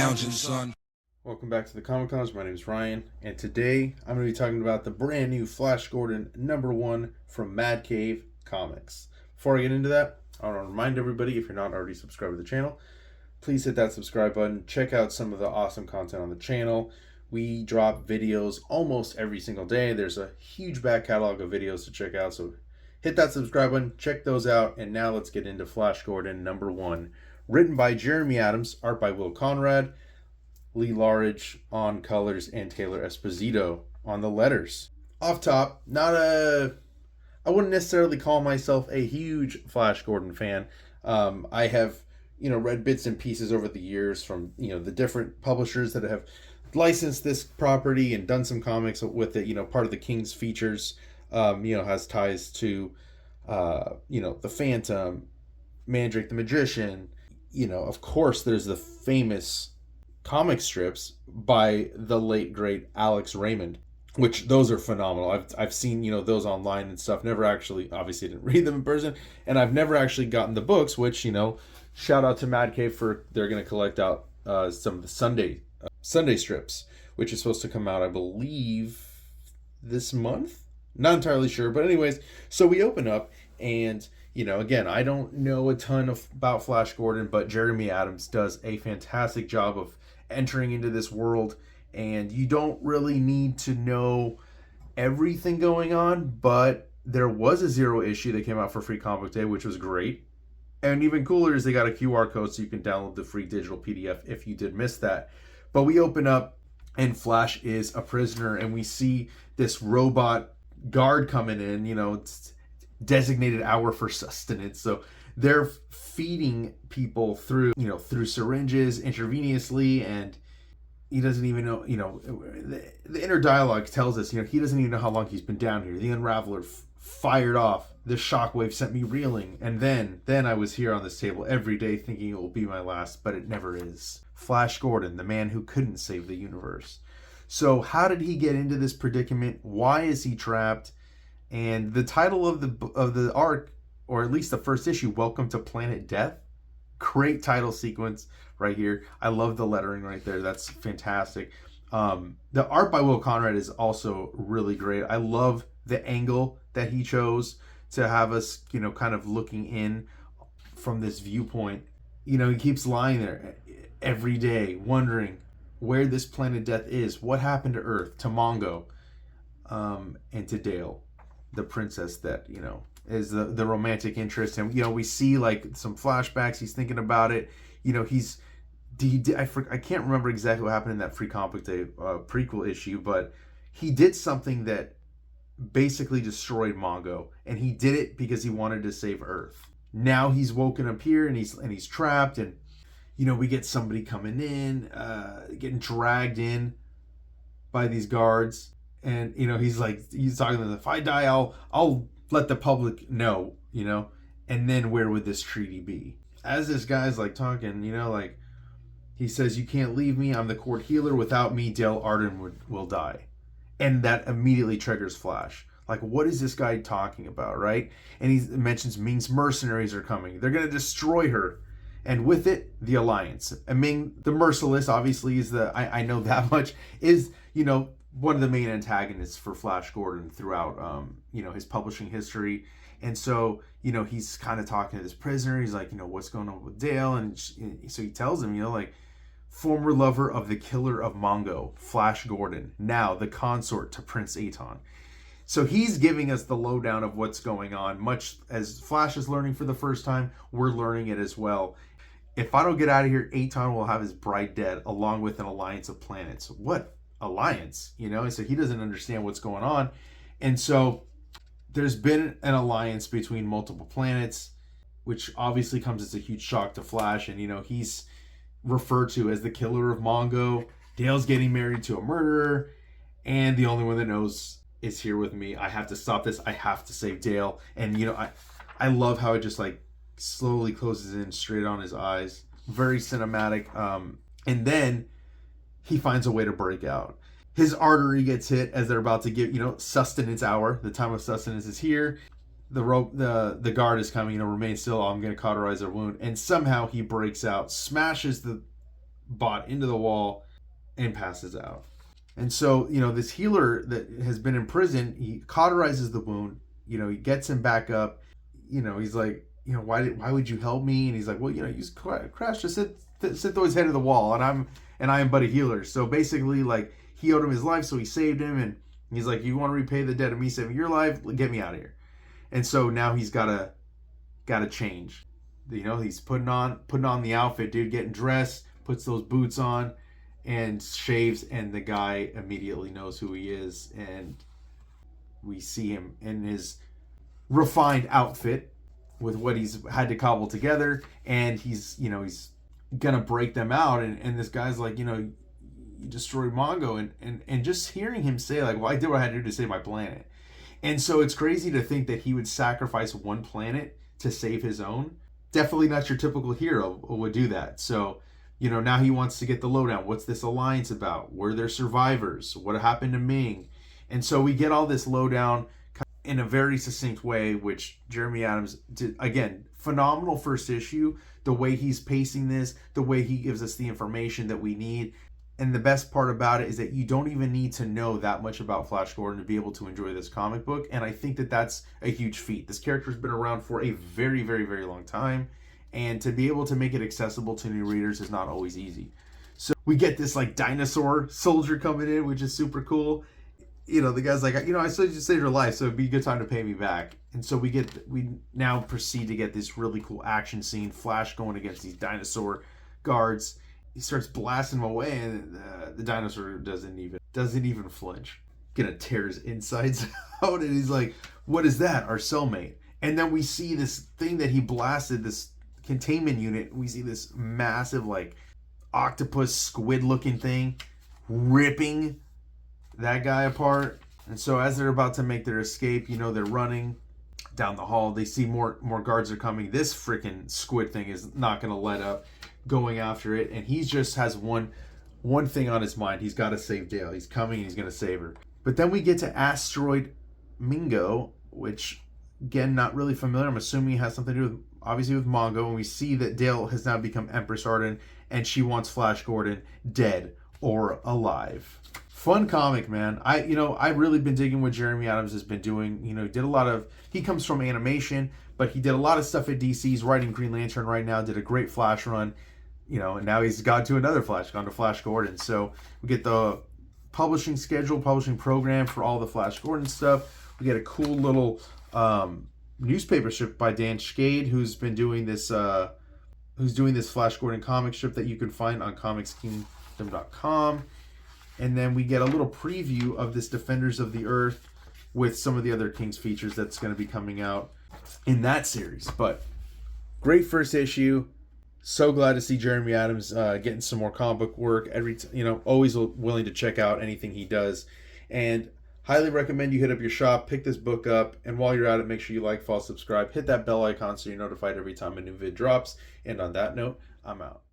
lounging, son. Welcome back to the Comic Lounge. My name is Ryan, and today I'm going to be talking about the brand new Flash Gordon #1 from Mad Cave Comics. Before I get into that, I want to remind everybody, if you're not already subscribed to the channel, please hit that subscribe button. Check out some of the awesome content on the channel. We drop videos almost every single day. There's a huge back catalog of videos to check out, so hit that subscribe button, check those out, and now let's get into Flash Gordon #1. Written by Jeremy Adams, art by Will Conrad, Lee Larridge on colors, and Taylor Esposito on the letters. Off top, I wouldn't necessarily call myself a huge Flash Gordon fan. I have, read bits and pieces over the years from, the different publishers that have licensed this property and done some comics with it. Part of the King's features, has ties to, the Phantom, Mandrake the Magician. Of course, there's the famous comic strips by the late great Alex Raymond, which those are phenomenal. I've seen those online and stuff. Never actually, obviously, didn't read them in person, and I've never actually gotten the books. Which shout out to Mad Cave for they're going to collect out some of the Sunday strips, which is supposed to come out, I believe, this month. Not entirely sure, but anyways, so we open up and. Again, I don't know a ton about Flash Gordon, but Jeremy Adams does a fantastic job of entering into this world, and you don't really need to know everything going on, but there was a 0 issue that came out for Free Comic Day, which was great. And even cooler is they got a QR code so you can download the free digital PDF if you did miss that. But we open up, and Flash is a prisoner, and we see this robot guard coming in, it's designated hour for sustenance, so they're feeding people through syringes intravenously, and he doesn't even know. The inner dialogue tells us he doesn't even know how long he's been down here. The Unraveler fired off. The shockwave sent me reeling, and then I was here on this table every day thinking it will be my last, but it never is. Flash Gordon, the man who couldn't save the universe. So how did he get into this predicament? Why is he trapped? And the title of the arc, or at least the first issue, Welcome to Planet Death. Great title sequence right here. I love the lettering right there. That's fantastic. The art by Will Conrad is also really great. I love the angle that he chose to have us, kind of looking in from this viewpoint. He keeps lying there every day, wondering where this planet Death is, what happened to Earth, to Mongo, and to Dale, the princess that is the romantic interest. And we see like some flashbacks. He's thinking about it. I can't remember exactly what happened in that Free Comic Day prequel issue, but he did something that basically destroyed Mongo, and he did it because he wanted to save Earth. Now he's woken up here, and he's trapped, and we get somebody coming in, getting dragged in by these guards. And he's talking to them, if I die, I'll let the public know, and then where would this treaty be? As this guy's talking, he says, you can't leave me, I'm the court healer, without me Dale Arden will die. And that immediately triggers Flash. What is this guy talking about, right? And he mentions Ming's mercenaries are coming, they're going to destroy her, and with it, the Alliance. And Ming the Merciless, obviously, is I know that much, is one of the main antagonists for Flash Gordon throughout, his publishing history. And so, he's kind of talking to this prisoner. He's like, what's going on with Dale? And so he tells him, former lover of the killer of Mongo, Flash Gordon, now the consort to Prince Aton. So he's giving us the lowdown of what's going on. Much as Flash is learning for the first time, we're learning it as well. If I don't get out of here, Aton will have his bride dead, along with an alliance of planets. What alliance? So he doesn't understand what's going on. And so there's been an alliance between multiple planets, which obviously comes as a huge shock to Flash. And he's referred to as the killer of Mongo. Dale's getting married to a murderer, and the only one that knows is here with me. I have to stop this. I have to save Dale. And I love how it just slowly closes in straight on his eyes. Very cinematic. And then he finds a way to break out. His artery gets hit as they're about to give, sustenance hour. The time of sustenance is here. The guard is coming, remain still. I'm going to cauterize their wound. And somehow he breaks out, smashes bought into the wall and passes out. And so, this healer that has been in prison, he cauterizes the wound. He gets him back up. He's like, why would you help me? And he's like, well, you crashed to sit through his head of the wall, and I am but a healer. So basically, like, he owed him his life, so he saved him, and he's like, you want to repay the debt of me saving your life? Get me out of here. And so now he's gotta change. He's putting on the outfit, dude, getting dressed, puts those boots on, and shaves, and the guy immediately knows who he is, and we see him in his refined outfit with what he's had to cobble together, and he's gonna break them out, and this guy's like, you destroyed Mongo, and just hearing him say, like, well, I did what I had to do to save my planet. And so it's crazy to think that he would sacrifice one planet to save his own. Definitely not your typical hero would do that. So, now he wants to get the lowdown. What's this alliance about? Were there survivors? What happened to Ming? And so we get all this lowdown in a very succinct way, which Jeremy Adams did. Again, phenomenal first issue. The way he's pacing this, the way he gives us the information that we need. And the best part about it is that you don't even need to know that much about Flash Gordon to be able to enjoy this comic book. And I think that that's a huge feat. This character's been around for a very, very, very long time. And to be able to make it accessible to new readers is not always easy. So we get this like dinosaur soldier coming in, which is super cool. The guy's like, I still just saved your life, so it'd be a good time to pay me back. And so we now proceed to get this really cool action scene. Flash going against these dinosaur guards. He starts blasting them away, and the dinosaur doesn't even flinch. Gonna tear his insides out, and he's like, "What is that? Our cellmate." And then we see this thing that he blasted, this containment unit. We see this massive, like, octopus squid-looking thing ripping that guy apart. And so as they're about to make their escape, they're running down the hall. They see more guards are coming. This freaking squid thing is not gonna let up, going after it, and he just has one thing on his mind. He's got to save Dale. He's coming, he's gonna save her. But then we get to Asteroid Mingo, which, again, not really familiar. I'm assuming it has something to do with, obviously, with Mongo, and we see that Dale has now become Empress Arden, and she wants Flash Gordon dead or alive. Fun comic, man. I've really been digging what Jeremy Adams has been doing. He comes from animation, but he did a lot of stuff at DC. He's writing Green Lantern right now, did a great Flash run, and now he's gone to another Flash, gone to Flash Gordon. So we get the publishing program for all the Flash Gordon stuff. We get a cool little newspaper strip by Dan Schade, who's been doing this Flash Gordon comic strip that you can find on comicskingdom.com. And then we get a little preview of this Defenders of the Earth with some of the other King's features that's going to be coming out in that series. But great first issue. So glad to see Jeremy Adams getting some more comic book work. Always willing to check out anything he does. And highly recommend you hit up your shop, pick this book up, and while you're at it, make sure you like, follow, subscribe, hit that bell icon so you're notified every time a new vid drops. And on that note, I'm out.